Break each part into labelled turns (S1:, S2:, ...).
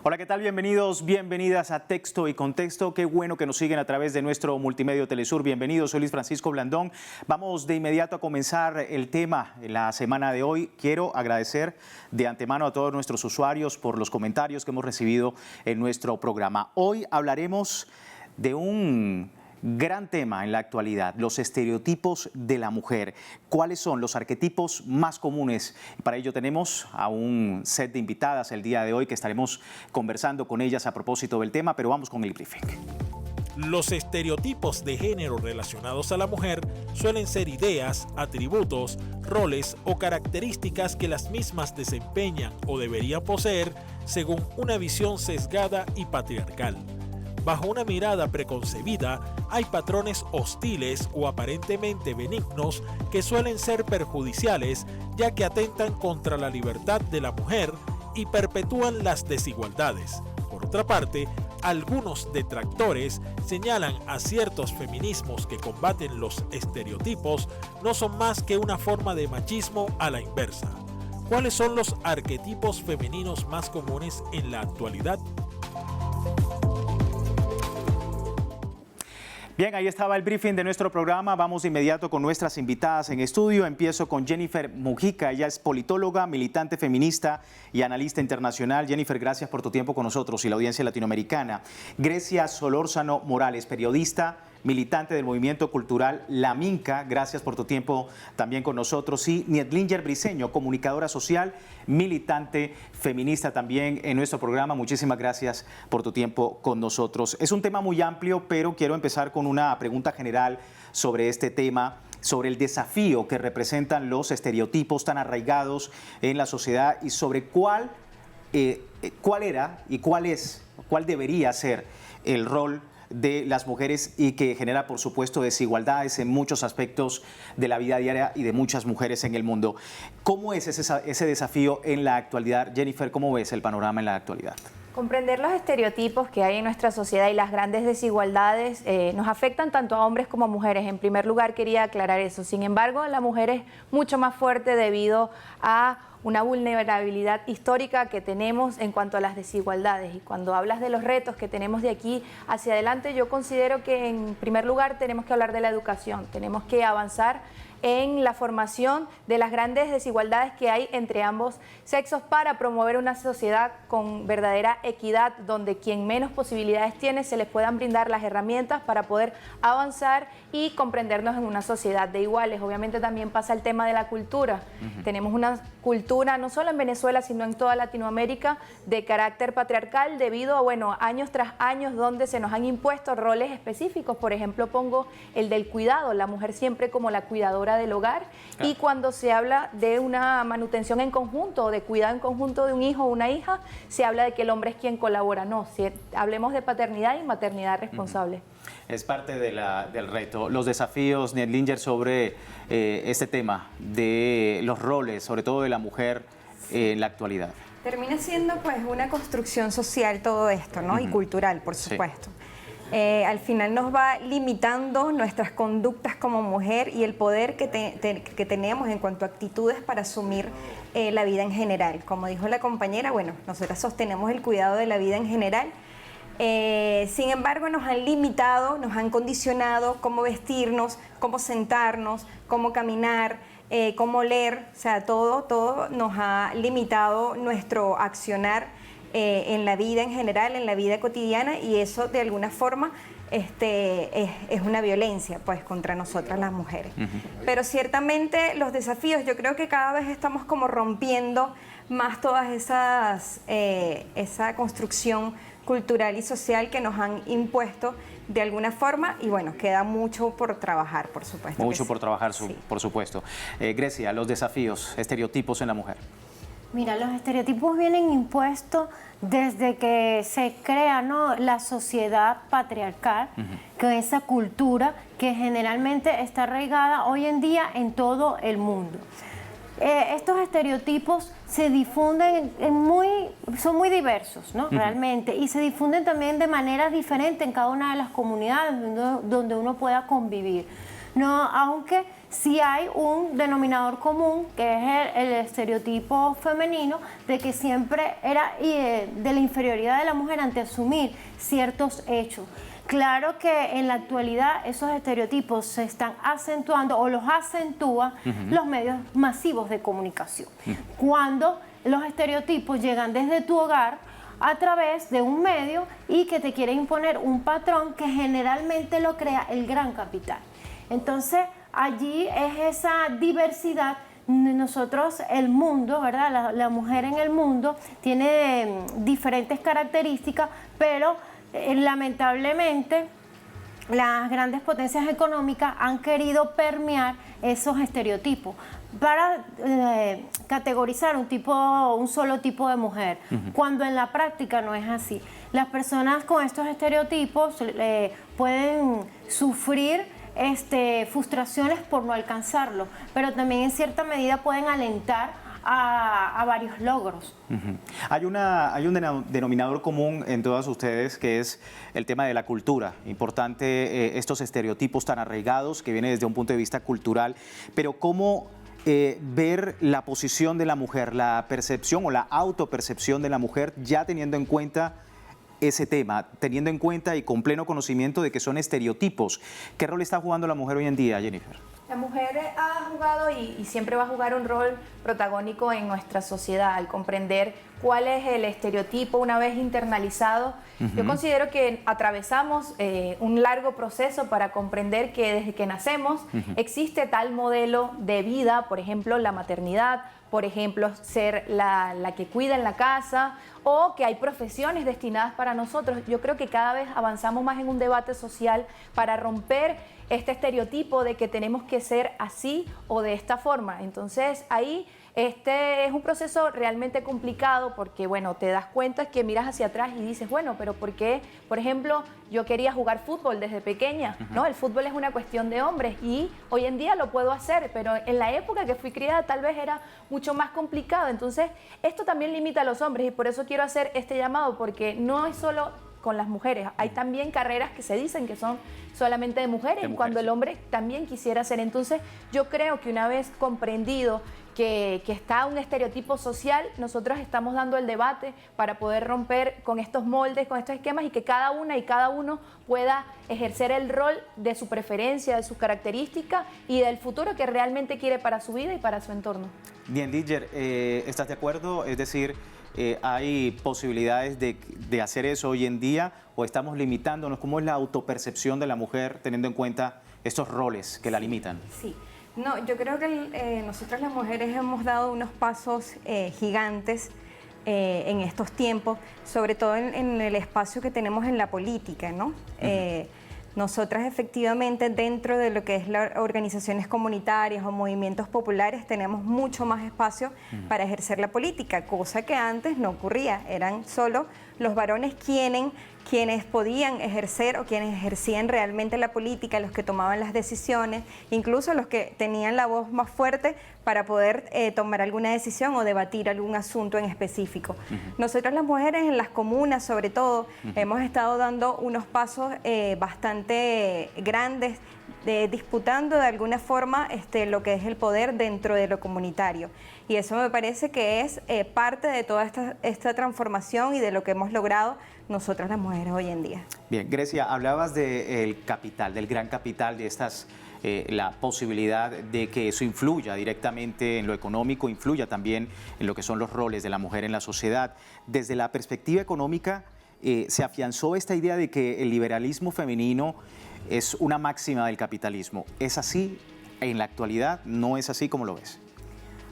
S1: Hola, ¿qué tal? Bienvenidos, bienvenidas a Texto y Contexto. Qué bueno que nos siguen a través de nuestro multimedio Telesur. Bienvenidos, soy Luis Francisco Blandón. Vamos de inmediato a comenzar el tema en la semana de hoy. Quiero agradecer de antemano a todos nuestros usuarios por los comentarios que hemos recibido en nuestro programa. Hoy hablaremos de un gran tema en la actualidad, los estereotipos de la mujer. ¿Cuáles son los arquetipos más comunes? Para ello tenemos a un set de invitadas el día de hoy que estaremos conversando con ellas a propósito del tema, pero vamos con el briefing.
S2: Los estereotipos de género relacionados a la mujer suelen ser ideas, atributos, roles o características que las mismas desempeñan o deberían poseer según una visión sesgada y patriarcal. Bajo una mirada preconcebida, hay patrones hostiles o aparentemente benignos que suelen ser perjudiciales, ya que atentan contra la libertad de la mujer y perpetúan las desigualdades. Por otra parte, algunos detractores señalan a ciertos feminismos que combaten los estereotipos no son más que una forma de machismo a la inversa. ¿Cuáles son los arquetipos femeninos más comunes en la actualidad?
S1: Bien, ahí estaba el briefing de nuestro programa. Vamos de inmediato con nuestras invitadas en estudio. Empiezo con Jennifer Mujica. Ella es politóloga, militante feminista y analista internacional. Jennifer, gracias por tu tiempo con nosotros y la audiencia latinoamericana. Grecia Solórzano Morales, periodista, militante del movimiento cultural La Minca, gracias por tu tiempo también con nosotros. Y Nietlinger Briceño, comunicadora social, militante feminista también en nuestro programa. Muchísimas gracias por tu tiempo con nosotros. Es un tema muy amplio, pero quiero empezar con una pregunta general sobre este tema, sobre el desafío que representan los estereotipos tan arraigados en la sociedad y sobre cuál era y cuál debería ser el rol de las mujeres y que genera, por supuesto, desigualdades en muchos aspectos de la vida diaria y de muchas mujeres en el mundo. ¿Cómo es ese desafío en la actualidad? Jennifer, ¿cómo ves el panorama en la actualidad?
S3: Comprender los estereotipos que hay en nuestra sociedad y las grandes desigualdades nos afectan tanto a hombres como a mujeres. En primer lugar, quería aclarar eso. Sin embargo, la mujer es mucho más fuerte debido a una vulnerabilidad histórica que tenemos en cuanto a las desigualdades. Y cuando hablas de los retos que tenemos de aquí hacia adelante, yo considero que en primer lugar tenemos que hablar de la educación, tenemos que avanzar en la formación de las grandes desigualdades que hay entre ambos sexos para promover una sociedad con verdadera equidad, donde quien menos posibilidades tiene se les puedan brindar las herramientas para poder avanzar y comprendernos en una sociedad de iguales. Obviamente también pasa el tema de la cultura. Tenemos una cultura no solo en Venezuela, sino en toda Latinoamérica de carácter patriarcal debido a, años tras años donde se nos han impuesto roles específicos. Por ejemplo, pongo el del cuidado, la mujer siempre como la cuidadora del hogar, y cuando se habla de una manutención en conjunto o de cuidado en conjunto de un hijo o una hija, se habla de que el hombre es quien colabora. No, si hablemos de paternidad y maternidad responsable.
S1: Es parte del reto. Los desafíos, Nietlinger, sobre este tema de los roles, sobre todo de la mujer en la actualidad.
S4: Termina siendo pues una construcción social todo esto, ¿no? Y cultural, por supuesto. Sí. Al final nos va limitando nuestras conductas como mujer y el poder que tenemos en cuanto a actitudes para asumir la vida en general. Como dijo la compañera, bueno, nosotras sostenemos el cuidado de la vida en general. Sin embargo, nos han limitado, nos han condicionado cómo vestirnos, cómo sentarnos, cómo caminar, cómo leer. O sea, todo nos ha limitado nuestro accionar en la vida en general, en la vida cotidiana, y eso de alguna forma es una violencia pues contra nosotras las mujeres. Pero ciertamente los desafíos, yo creo que cada vez estamos como rompiendo más todas esa construcción cultural y social que nos han impuesto de alguna forma, y bueno, queda mucho por trabajar, por supuesto.
S1: Mucho por trabajar, por supuesto. Grecia, los desafíos, estereotipos en la mujer.
S5: Mira, los estereotipos vienen impuestos desde que se crea, ¿no?, la sociedad patriarcal, con esa cultura que generalmente está arraigada hoy en día en todo el mundo. Estos estereotipos se difunden son muy diversos, ¿no? Realmente, y se difunden también de maneras diferentes en cada una de las comunidades donde uno pueda convivir, ¿no? Aunque sí hay un denominador común, que es el estereotipo femenino, de que siempre era de la inferioridad de la mujer ante asumir ciertos hechos. Claro que en la actualidad esos estereotipos se están acentuando o los acentúan los medios masivos de comunicación. Cuando los estereotipos llegan desde tu hogar a través de un medio y que te quiere imponer un patrón que generalmente lo crea el gran capital. Entonces allí es esa diversidad. Nosotros, el mundo, ¿verdad? La mujer en el mundo tiene diferentes características, pero lamentablemente las grandes potencias económicas han querido permear esos estereotipos para categorizar un solo tipo de mujer, cuando en la práctica no es así. Las personas con estos estereotipos pueden sufrir frustraciones por no alcanzarlo, pero también en cierta medida pueden alentar a varios logros.
S1: Hay un denominador común en todas ustedes, que es el tema de la cultura. Importante estos estereotipos tan arraigados que vienen desde un punto de vista cultural, pero ¿cómo ver la posición de la mujer, la percepción o la autopercepción de la mujer, ya teniendo en cuenta ese tema, teniendo en cuenta y con pleno conocimiento de que son estereotipos? ¿Qué rol está jugando la mujer hoy en día, Jennifer?
S3: La mujer ha jugado y siempre va a jugar un rol protagónico en nuestra sociedad, al comprender cuál es el estereotipo una vez internalizado. Yo considero que atravesamos un largo proceso para comprender que desde que nacemos existe tal modelo de vida, por ejemplo, la maternidad, por ejemplo, ser la que cuida en la casa, o que hay profesiones destinadas para nosotros. Yo creo que cada vez avanzamos más en un debate social para romper este estereotipo de que tenemos que ser así o de esta forma. Entonces ahí es un proceso realmente complicado, porque bueno, te das cuenta que miras hacia atrás y dices, bueno, pero ¿por qué? Por ejemplo, yo quería jugar fútbol desde pequeña, ¿no? El fútbol es una cuestión de hombres y hoy en día lo puedo hacer, pero en la época que fui criada tal vez era mucho más complicado. Entonces esto también limita a los hombres y por eso quiero hacer este llamado, porque no es solo con las mujeres, hay también carreras que se dicen que son solamente de mujeres, cuando el hombre también quisiera hacer. Entonces yo creo que una vez comprendido que está un estereotipo social, nosotros estamos dando el debate para poder romper con estos moldes, con estos esquemas, y que cada una y cada uno pueda ejercer el rol de su preferencia, de sus características y del futuro que realmente quiere para su vida y para su entorno.
S1: Bien, Diger, ¿estás de acuerdo? Es decir, ¿hay posibilidades de hacer eso hoy en día o estamos limitándonos? ¿Cómo es la autopercepción de la mujer teniendo en cuenta estos roles que la limitan?
S4: Sí. No, yo creo que nosotras las mujeres hemos dado unos pasos gigantes en estos tiempos, sobre todo en el espacio que tenemos en la política, ¿no? Nosotras efectivamente dentro de lo que es las organizaciones comunitarias o movimientos populares tenemos mucho más espacio para ejercer la política, cosa que antes no ocurría, eran solo los varones quienes podían ejercer o quienes ejercían realmente la política, los que tomaban las decisiones, incluso los que tenían la voz más fuerte para poder tomar alguna decisión o debatir algún asunto en específico. Nosotras las mujeres en las comunas, sobre todo, hemos estado dando unos pasos bastante grandes, disputando de alguna forma lo que es el poder dentro de lo comunitario. Y eso me parece que es parte de toda esta transformación y de lo que hemos logrado nosotras las mujeres hoy en día.
S1: Bien, Grecia, hablabas del capital, del gran capital, de la posibilidad de que eso influya directamente en lo económico, influya también en lo que son los roles de la mujer en la sociedad. Desde la perspectiva económica, se afianzó esta idea de que el liberalismo femenino es una máxima del capitalismo. ¿Es así en la actualidad? ¿No es así? ¿Cómo lo ves?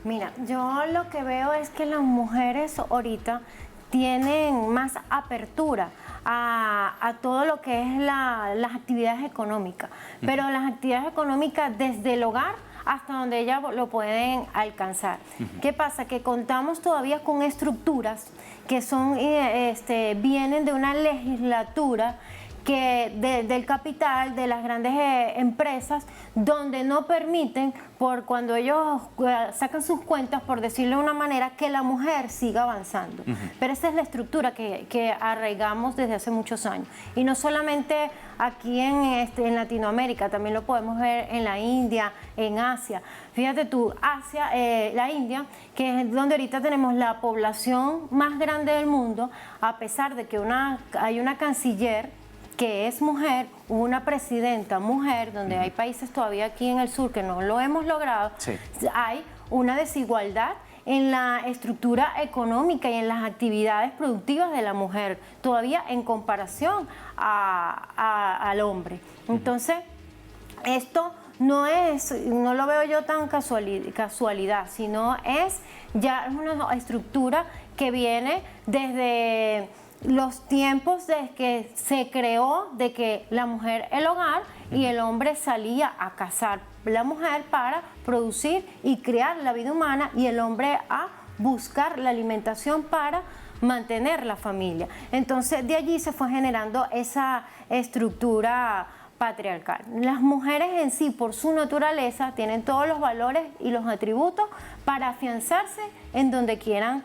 S5: Mira, yo lo que veo es que las mujeres ahorita tienen más apertura a todo lo que es las actividades económicas, pero las actividades económicas desde el hogar hasta donde ellas lo pueden alcanzar. ¿Qué pasa? Que contamos todavía con estructuras que son, vienen de una legislatura del capital, de las grandes empresas, donde no permiten, por cuando ellos sacan sus cuentas, por decirlo de una manera, que la mujer siga avanzando. Pero esa es la estructura que arraigamos desde hace muchos años. Y no solamente aquí en Latinoamérica, también lo podemos ver en la India, en Asia. Fíjate tú, Asia, la India, que es donde ahorita tenemos la población más grande del mundo, a pesar de que hay una canciller que es mujer, una presidenta mujer, donde hay países todavía aquí en el sur que no lo hemos logrado, hay una desigualdad en la estructura económica y en las actividades productivas de la mujer, todavía en comparación al hombre. Entonces, esto no lo veo yo tan casualidad, sino es ya una estructura que viene desde los tiempos de que se creó de que la mujer el hogar y el hombre salía a cazar la mujer para producir y crear la vida humana y el hombre a buscar la alimentación para mantener la familia. Entonces de allí se fue generando esa estructura patriarcal. Las mujeres en sí, por su naturaleza, tienen todos los valores y los atributos para afianzarse en donde quieran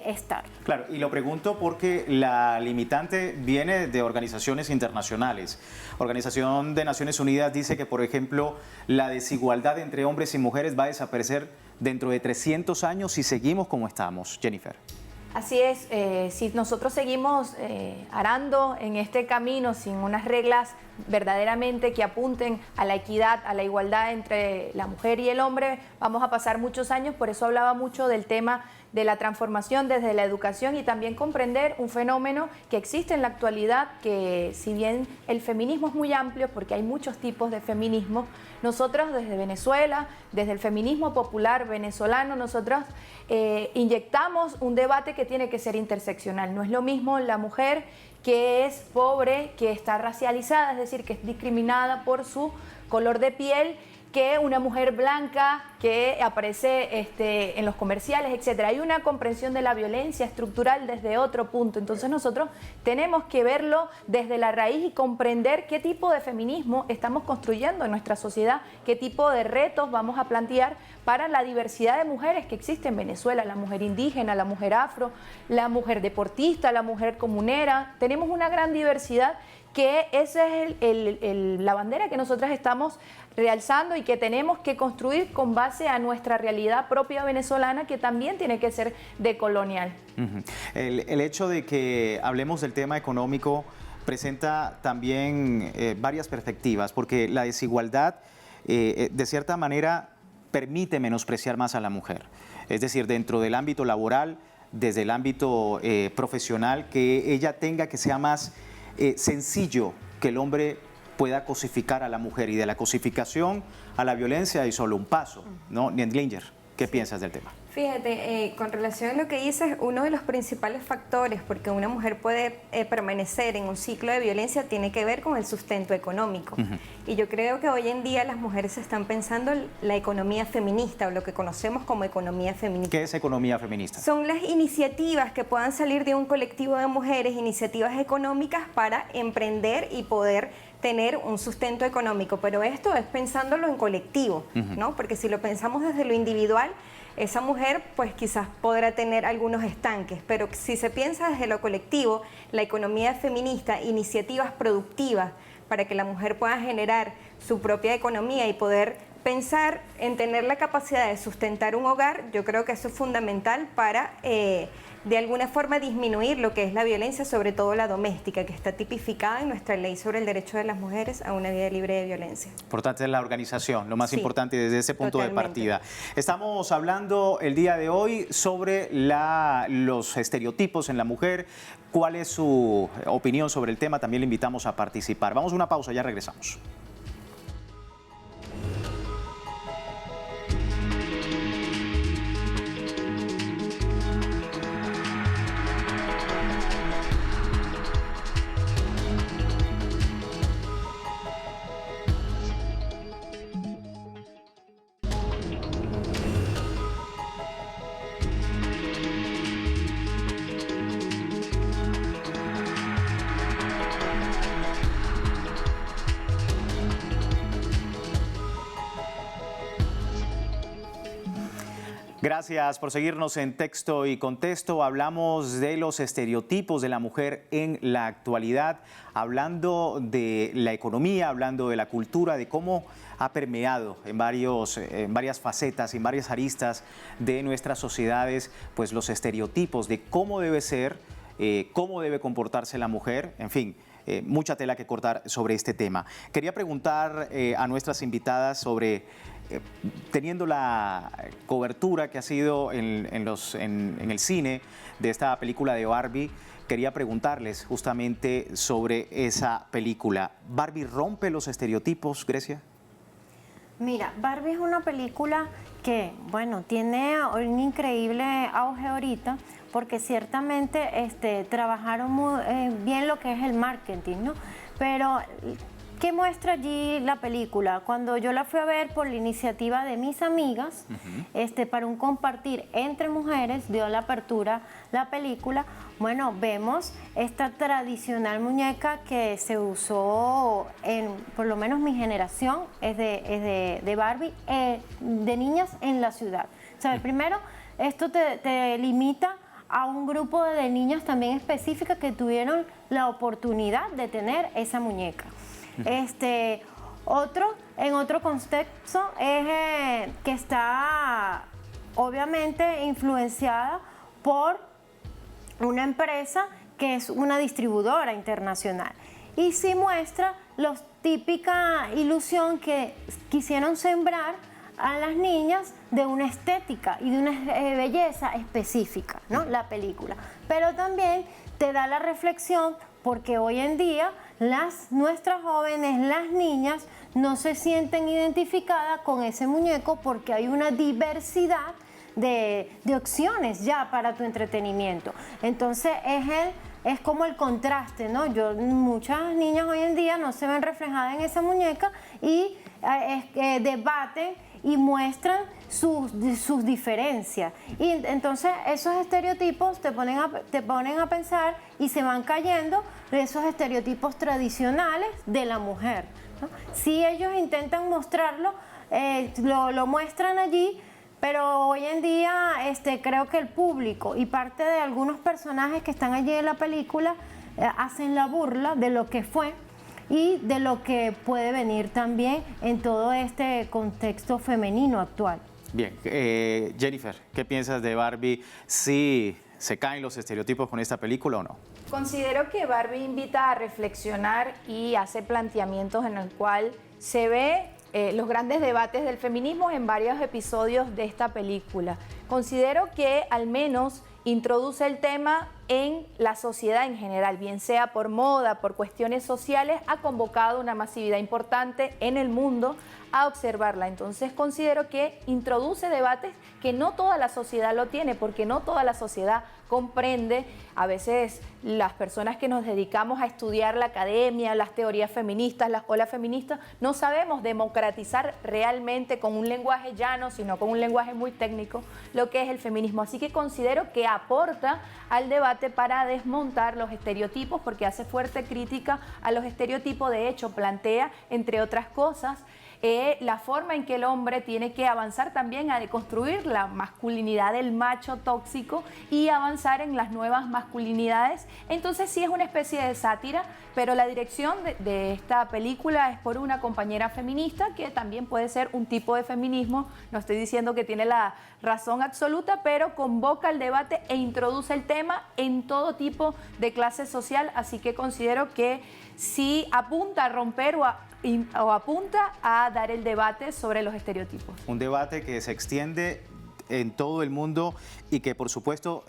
S5: estar.
S1: Claro, y lo pregunto porque la limitante viene de organizaciones internacionales. Organización de Naciones Unidas dice que, por ejemplo, la desigualdad entre hombres y mujeres va a desaparecer dentro de 300 años si seguimos como estamos. Jennifer.
S3: Así es, si nosotros seguimos arando en este camino sin unas reglas verdaderamente que apunten a la equidad, a la igualdad entre la mujer y el hombre, vamos a pasar muchos años. Por eso hablaba mucho del tema de la transformación desde la educación y también comprender un fenómeno que existe en la actualidad, que si bien el feminismo es muy amplio, porque hay muchos tipos de feminismo, nosotros desde Venezuela, desde el feminismo popular venezolano, nosotros inyectamos un debate que tiene que ser interseccional. No es lo mismo la mujer que es pobre, que está racializada, es decir, que es discriminada por su color de piel, que una mujer blanca que aparece en los comerciales, etcétera. Hay una comprensión de la violencia estructural desde otro punto. Entonces nosotros tenemos que verlo desde la raíz y comprender qué tipo de feminismo estamos construyendo en nuestra sociedad, qué tipo de retos vamos a plantear para la diversidad de mujeres que existe en Venezuela, la mujer indígena, la mujer afro, la mujer deportista, la mujer comunera. Tenemos una gran diversidad que esa es la bandera que nosotras estamos realzando y que tenemos que construir con base a nuestra realidad propia venezolana, que también tiene que ser decolonial.
S1: El hecho de que hablemos del tema económico presenta también varias perspectivas, porque la desigualdad de cierta manera permite menospreciar más a la mujer. Es decir, dentro del ámbito laboral, desde el ámbito profesional, que ella tenga que sea más sencillo que el hombre pueda cosificar a la mujer, y de la cosificación a la violencia hay solo un paso, ¿no? Niendlinger, ¿qué piensas del tema?
S4: Fíjate, con relación a lo que dices, uno de los principales factores porque una mujer puede permanecer en un ciclo de violencia tiene que ver con el sustento económico. Y yo creo que hoy en día las mujeres están pensando en la economía feminista, o lo que conocemos como economía feminista.
S1: ¿Qué es economía feminista?
S4: Son las iniciativas que puedan salir de un colectivo de mujeres, iniciativas económicas para emprender y poder tener un sustento económico, pero esto es pensándolo en colectivo, ¿no? Porque si lo pensamos desde lo individual, esa mujer pues quizás podrá tener algunos estanques, pero si se piensa desde lo colectivo, la economía feminista, iniciativas productivas para que la mujer pueda generar su propia economía y poder pensar en tener la capacidad de sustentar un hogar, yo creo que eso es fundamental para de alguna forma disminuir lo que es la violencia, sobre todo la doméstica, que está tipificada en nuestra ley sobre el derecho de las mujeres a una vida libre de violencia.
S1: Importante es la organización, lo más importante desde ese punto de partida.
S4: Totalmente.
S1: Estamos hablando el día de hoy sobre los estereotipos en la mujer. ¿Cuál es su opinión sobre el tema? También le invitamos a participar. Vamos a una pausa, ya regresamos. Gracias por seguirnos en Texto y Contexto. Hablamos de los estereotipos de la mujer en la actualidad, hablando de la economía, hablando de la cultura, de cómo ha permeado en varias facetas, en varias aristas de nuestras sociedades, pues los estereotipos de cómo debe ser, cómo debe comportarse la mujer, en fin. Mucha tela que cortar sobre este tema. Quería preguntar a nuestras invitadas sobre, teniendo la cobertura que ha sido en el cine de esta película de Barbie, quería preguntarles justamente sobre esa película. ¿Barbie rompe los estereotipos, Grecia?
S5: Mira, Barbie es una película que, bueno, tiene un increíble auge ahorita, porque ciertamente trabajaron muy bien lo que es el marketing, ¿no? Pero, ¿qué muestra allí la película? Cuando yo la fui a ver por la iniciativa de mis amigas, para un compartir entre mujeres, dio la apertura la película, bueno, vemos esta tradicional muñeca que se usó por lo menos mi generación, es de Barbie, de niñas en la ciudad. O sea, primero, esto te limita a un grupo de niñas también específicas que tuvieron la oportunidad de tener esa muñeca. En otro contexto es que está obviamente influenciada por una empresa que es una distribuidora internacional y sí muestra la típica ilusión que quisieron sembrar a las niñas de una estética y de una belleza específica, ¿no? La película. Pero también te da la reflexión porque hoy en día nuestras jóvenes, las niñas, no se sienten identificadas con ese muñeco porque hay una diversidad de opciones ya para tu entretenimiento. Entonces es como el contraste, ¿no? Muchas niñas hoy en día no se ven reflejadas en esa muñeca y debaten y muestran sus diferencias. Y entonces esos estereotipos te ponen a pensar y se van cayendo de esos estereotipos tradicionales de la mujer, ¿no? Si ellos intentan mostrarlo, lo muestran allí, pero hoy en día creo que el público y parte de algunos personajes que están allí en la película hacen la burla de lo que fue y de lo que puede venir también en todo este contexto femenino actual.
S1: Bien, Jennifer, ¿qué piensas de Barbie? ¿Sí se caen los estereotipos con esta película o no?
S3: Considero que Barbie invita a reflexionar y hace planteamientos en el cual se ve los grandes debates del feminismo en varios episodios de esta película. Considero que al menos introduce el tema en la sociedad en general, bien sea por moda, por cuestiones sociales, ha convocado una masividad importante en el mundo a observarla. Entonces considero que introduce debates que no toda la sociedad lo tiene, porque no toda la sociedad comprende. A veces las personas que nos dedicamos a estudiar la academia, las teorías feministas, las olas feministas, no sabemos democratizar realmente con un lenguaje llano, sino con un lenguaje muy técnico, lo que es el feminismo. Así que considero que aporta al debate para desmontar los estereotipos, porque hace fuerte crítica a los estereotipos. De hecho, plantea, entre otras cosas, la forma en que el hombre tiene que avanzar también a deconstruir la masculinidad del macho tóxico y avanzar en las nuevas masculinidades. Entonces sí es una especie de sátira, pero la dirección de esta película es por una compañera feminista que también puede ser un tipo de feminismo. No estoy diciendo que tiene la razón absoluta, pero convoca el debate e introduce el tema en todo tipo de clase social. Así que considero que sí apunta a romper o apunta a dar el debate sobre los estereotipos.
S1: Un debate que se extiende en todo el mundo y que por supuesto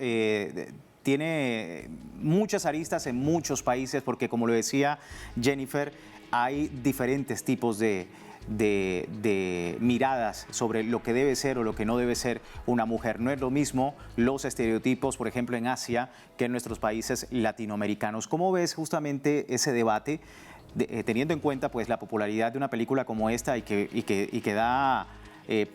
S1: tiene muchas aristas en muchos países, porque como lo decía Jennifer, hay diferentes tipos de miradas sobre lo que debe ser o lo que no debe ser una mujer. No es lo mismo los estereotipos, por ejemplo, en Asia que en nuestros países latinoamericanos. ¿Cómo ves justamente ese debate, teniendo en cuenta pues la popularidad de una película como esta y que da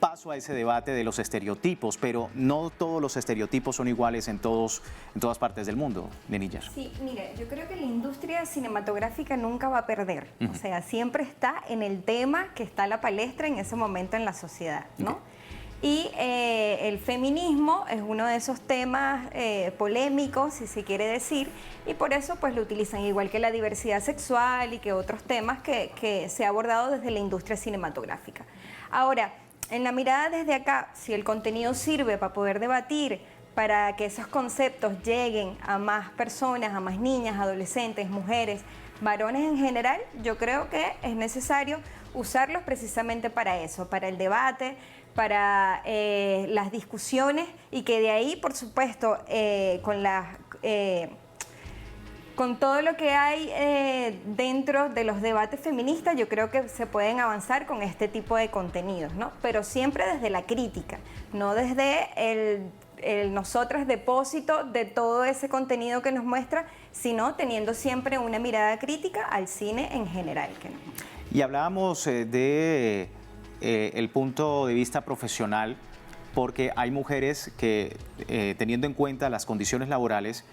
S1: paso a ese debate de los estereotipos, pero no todos los estereotipos son iguales en todas partes del mundo, Deniller?
S4: Sí, mire, yo creo que la industria cinematográfica nunca va a perder. O sea, siempre está en el tema que está a la palestra en ese momento en la sociedad, ¿no? Y el feminismo es uno de esos temas polémicos, si se quiere decir, y por eso pues lo utilizan, igual que la diversidad sexual y que otros temas que se ha abordado desde la industria cinematográfica. Ahora, en la mirada desde acá, si el contenido sirve para poder debatir, para que esos conceptos lleguen a más personas, a más niñas, adolescentes, mujeres, varones en general, yo creo que es necesario usarlos precisamente para eso, para el debate, para las discusiones, y que de ahí, por supuesto, con todo lo que hay dentro de los debates feministas, yo creo que se pueden avanzar con este tipo de contenidos, ¿no? Pero siempre desde la crítica, no desde el nosotras depósito de todo ese contenido que nos muestra, sino teniendo siempre una mirada crítica al cine en general.
S1: Y hablábamos de el punto de vista profesional, porque hay mujeres que, teniendo en cuenta las condiciones laborales,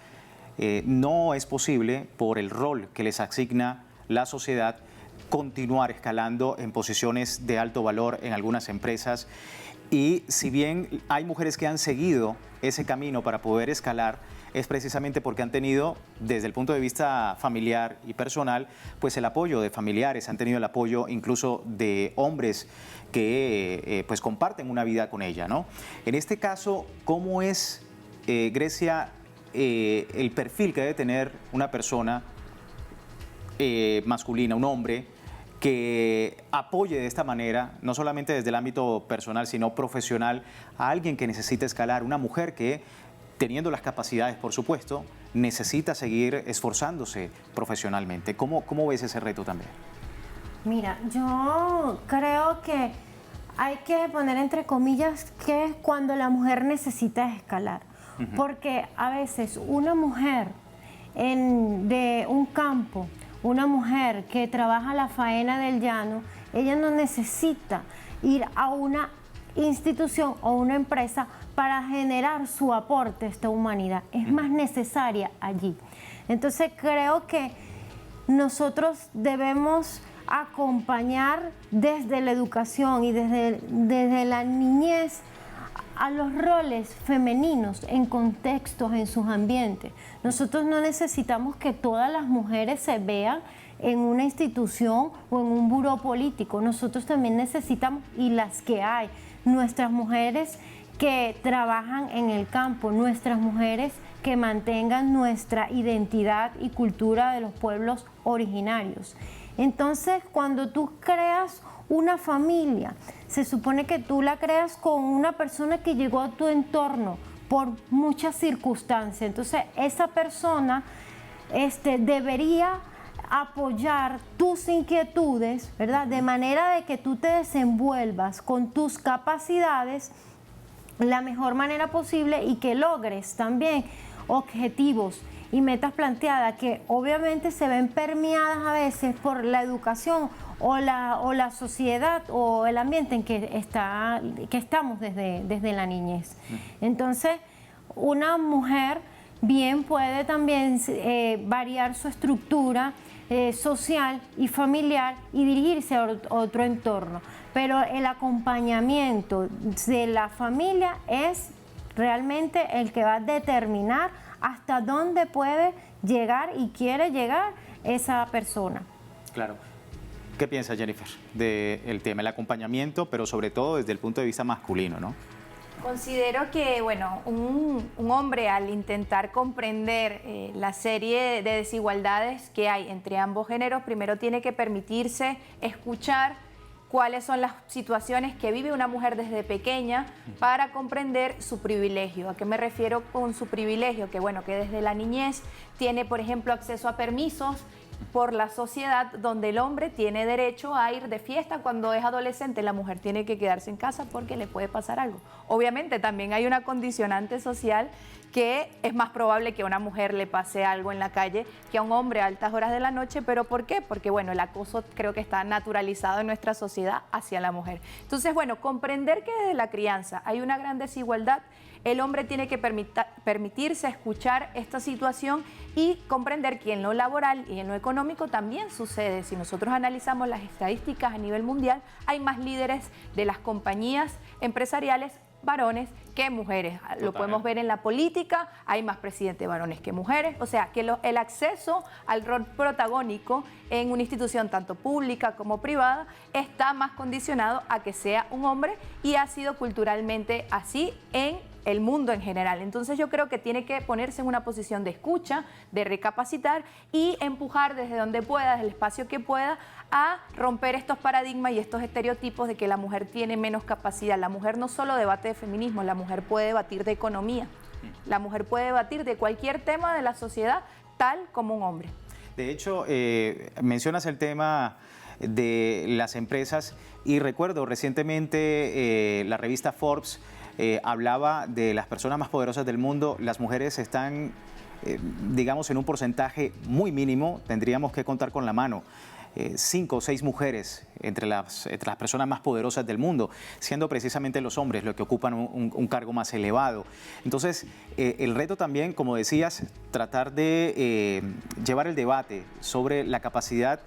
S1: no es posible, por el rol que les asigna la sociedad, continuar escalando en posiciones de alto valor en algunas empresas. Y si bien hay mujeres que han seguido ese camino para poder escalar, es precisamente porque han tenido, desde el punto de vista familiar y personal, pues el apoyo de familiares, han tenido el apoyo incluso de hombres que pues comparten una vida con ella, ¿no? En este caso, ¿cómo es, Grecia, el perfil que debe tener una persona masculina, un hombre, que apoye de esta manera, no solamente desde el ámbito personal, sino profesional, a alguien que necesita escalar, una mujer que, teniendo las capacidades, por supuesto, necesita seguir esforzándose profesionalmente? ¿Cómo ves ese reto también?
S5: Mira, yo creo que hay que poner entre comillas que es cuando la mujer necesita escalar. Porque a veces una mujer de un campo, una mujer que trabaja la faena del llano, ella no necesita ir a una institución o una empresa para generar su aporte a esta humanidad. Es más necesaria allí. Entonces creo que nosotros debemos acompañar desde la educación y desde la niñez a los roles femeninos en contextos, en sus ambientes. Nosotros no necesitamos que todas las mujeres se vean en una institución o en un buró político. Nosotros también necesitamos, y las que hay, nuestras mujeres que trabajan en el campo, nuestras mujeres que mantengan nuestra identidad y cultura de los pueblos originarios. Entonces, cuando tú creas una familia, se supone que tú la creas con una persona que llegó a tu entorno por muchas circunstancias. Entonces, esa persona debería apoyar tus inquietudes, ¿verdad? De manera de que tú te desenvuelvas con tus capacidades la mejor manera posible y que logres también objetivos y metas planteadas que obviamente se ven permeadas a veces por la educación o la sociedad o el ambiente en que estamos desde la niñez. Entonces, una mujer bien puede también variar su estructura social y familiar y dirigirse a otro entorno. Pero el acompañamiento de la familia es realmente el que va a determinar hasta dónde puede llegar y quiere llegar esa persona.
S1: Claro. ¿Qué piensa Jennifer del tema, el acompañamiento, pero sobre todo desde el punto de vista masculino, ¿no?
S3: Considero que, bueno, un hombre al intentar comprender la serie de desigualdades que hay entre ambos géneros, primero tiene que permitirse escuchar cuáles son las situaciones que vive una mujer desde pequeña para comprender su privilegio. ¿A qué me refiero con su privilegio? Que bueno, que desde la niñez tiene, por ejemplo, acceso a permisos por la sociedad, donde el hombre tiene derecho a ir de fiesta cuando es adolescente, la mujer tiene que quedarse en casa porque le puede pasar algo. Obviamente también hay una condicionante social que es más probable que a una mujer le pase algo en la calle que a un hombre a altas horas de la noche. ¿Pero por qué? Porque bueno, el acoso creo que está naturalizado en nuestra sociedad hacia la mujer. Entonces, bueno, comprender que desde la crianza hay una gran desigualdad el hombre tiene que permitirse escuchar esta situación y comprender que en lo laboral y en lo económico también sucede. Si nosotros analizamos las estadísticas a nivel mundial, hay más líderes de las compañías empresariales varones que mujeres. Lo podemos ver en la política, hay más presidentes varones que mujeres, o sea que el acceso al rol protagónico en una institución tanto pública como privada está más condicionado a que sea un hombre y ha sido culturalmente así en el mundo en general. Entonces yo creo que tiene que ponerse en una posición de escucha, de recapacitar y empujar desde donde pueda, desde el espacio que pueda, a romper estos paradigmas y estos estereotipos de que la mujer tiene menos capacidad. La mujer no solo debate de feminismo, la mujer puede debatir de economía, la mujer puede debatir de cualquier tema de la sociedad tal como un hombre.
S1: De hecho, mencionas el tema de las empresas y recuerdo recientemente la revista Forbes hablaba de las personas más poderosas del mundo. Las mujeres están, digamos, en un porcentaje muy mínimo, tendríamos que contar con la mano. 5 o 6 mujeres entre las personas más poderosas del mundo, siendo precisamente los hombres los que ocupan un cargo más elevado. Entonces, el reto también, como decías, tratar de llevar el debate sobre la capacidad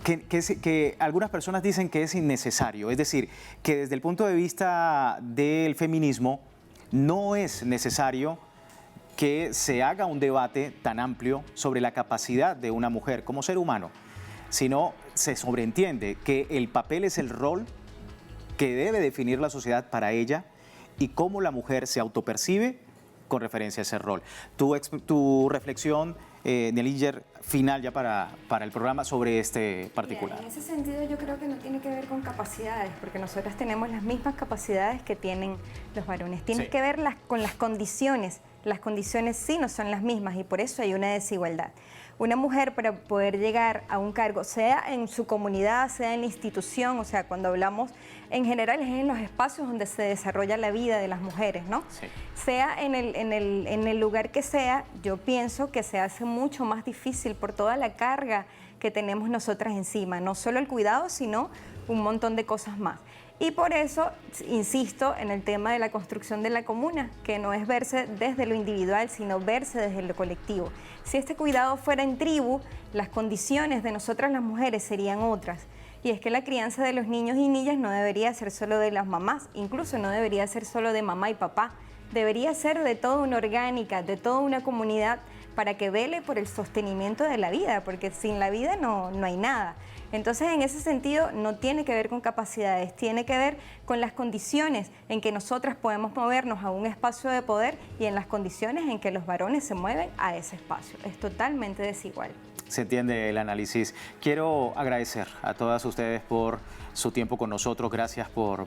S1: que algunas personas dicen que es innecesario, es decir, que desde el punto de vista del feminismo no es necesario que se haga un debate tan amplio sobre la capacidad de una mujer como ser humano, sino se sobreentiende que el papel es el rol que debe definir la sociedad para ella y cómo la mujer se autopercibe con referencia a ese rol. Tu reflexión, Nelinger, final ya para el programa sobre este particular.
S4: Mira, en ese sentido yo creo que no tiene que ver con capacidades, porque nosotras tenemos las mismas capacidades que tienen los varones. Tiene que ver con las condiciones. Las condiciones sí no son las mismas y por eso hay una desigualdad. Una mujer para poder llegar a un cargo, sea en su comunidad, sea en la institución, o sea, cuando hablamos en general es en los espacios donde se desarrolla la vida de las mujeres, ¿no? Sí. Sea en el lugar que sea, yo pienso que se hace mucho más difícil por toda la carga que tenemos nosotras encima, no solo el cuidado, sino un montón de cosas más. Y por eso insisto en el tema de la construcción de la comuna, que no es verse desde lo individual, sino verse desde lo colectivo. Si este cuidado fuera en tribu, las condiciones de nosotras las mujeres serían otras. Y es que la crianza de los niños y niñas no debería ser solo de las mamás, incluso no debería ser solo de mamá y papá. Debería ser de toda una orgánica, de toda una comunidad, para que vele por el sostenimiento de la vida, porque sin la vida no hay nada. Entonces, en ese sentido, no tiene que ver con capacidades, tiene que ver con las condiciones en que nosotras podemos movernos a un espacio de poder y en las condiciones en que los varones se mueven a ese espacio. Es totalmente desigual.
S1: Se entiende el análisis. Quiero agradecer a todas ustedes por su tiempo con nosotros. Gracias por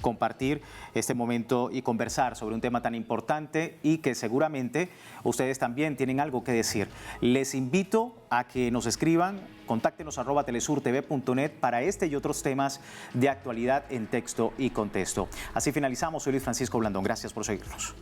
S1: compartir este momento y conversar sobre un tema tan importante y que seguramente ustedes también tienen algo que decir. Les invito a que nos escriban, contáctenos @telesurtv.net para este y otros temas de actualidad en texto y contexto. Así finalizamos. Soy Luis Francisco Blandón. Gracias por seguirnos.